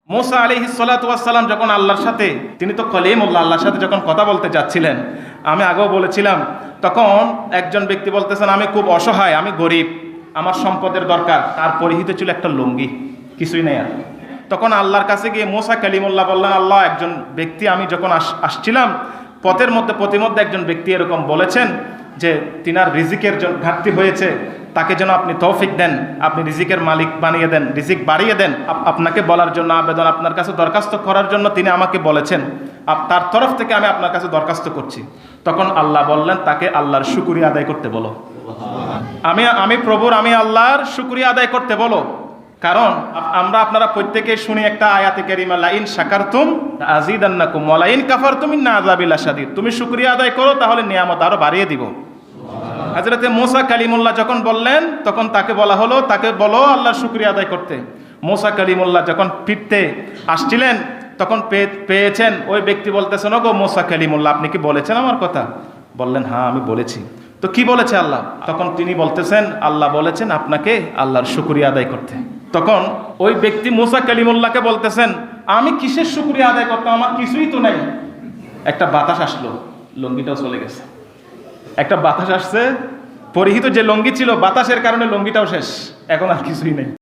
মুসা আলাইহিস সালাতু ওয়াস সালাম যখন আল্লাহর সাথে, তিনি তো কলিমুল্লাহ, আল্লাহর সাথে যখন কথা বলতে যাচ্ছিলেন, আমি আগেও বলেছিলাম, তখন একজন ব্যক্তি বলতেছেন, আমি খুব অসহায়, আমি গরিব, আমার সম্পদের দরকার। তার পরিহিত ছিল একটা লুঙ্গি, কিছুই নেই আর। তখন আল্লাহর কাছে গিয়ে মুসা কালিমুল্লাহ বললেন, আল্লাহ, একজন ব্যক্তি, আমি যখন আসছিলাম পথের মধ্যে প্রতিমধ্যে একজন ব্যক্তি এরকম বলেছেন যে তিনার রিজিকের ঘাটতি হয়েছে, তাকে যেন আপনি তৌফিক দেন, আপনি রিজিকের মালিক বানিয়ে দেন, রিজিক বাড়িয়ে দেন। আপনাকে বলার জন্য আবেদন, আপনার কাছে দরখাস্ত করার জন্য তিনি আমাকে বলেছেন, তার তরফ থেকে আমি আপনার কাছে দরখাস্ত করছি। তখন আল্লাহ বললেন, তাকে আল্লাহর শুকরিয়া আদায় করতে বলো। আমি প্রভুর, আমি আল্লাহর শুকরিয়া আদায় করতে বলো। কারণ আপনারা প্রত্যেকেই শুনি একটা আয়াতে কারিমা, লা ইন শাকারতুম আযীদান্নাকুম ওয়া লা ইন কাফারতুম ইন্না আযাবি লাশাদীদ। তুমি শুকরিয়া আদায় করো, তাহলে নিয়ামত আরো বাড়িয়ে দিব। হযরতে মুসা কালিমুল্লাহ যখন বললেন, তখন তাকে বলা হলো, তাকে বলো আল্লাহর শুকরিয়া আদায় করতে। মুসা কালিমুল্লাহ যখন ফিরতে আসছিলেন, তখন পেয়েছেন ওই ব্যক্তি বলতেছেন, ওগো মুসা কালিমুল্লাহ, আপনি কি বলেছেন আমার কথা? বললেন, হ্যাঁ আমি বলেছি। তো কি বলেছে আল্লাহ? তখন তিনি বলতেছেন, আল্লাহ বলেছেন আপনাকে আল্লাহর শুকরিয়া আদায় করতে। তখন ওই ব্যক্তি মুসা কালিমুল্লাহকে বলতেছেন, আমি কিসের শুকরিয়া আদায় করতাম, আমার কিছুই তো নাই। একটা বাতাস আসলো, লুঙ্গিটাও চলে গেছে। একটা বাতাস আসছে, পরিহিত যে লুঙ্গি ছিল, বাতাসের কারণে লুঙ্গিটাও শেষ, এখন আর কিছুই নেই।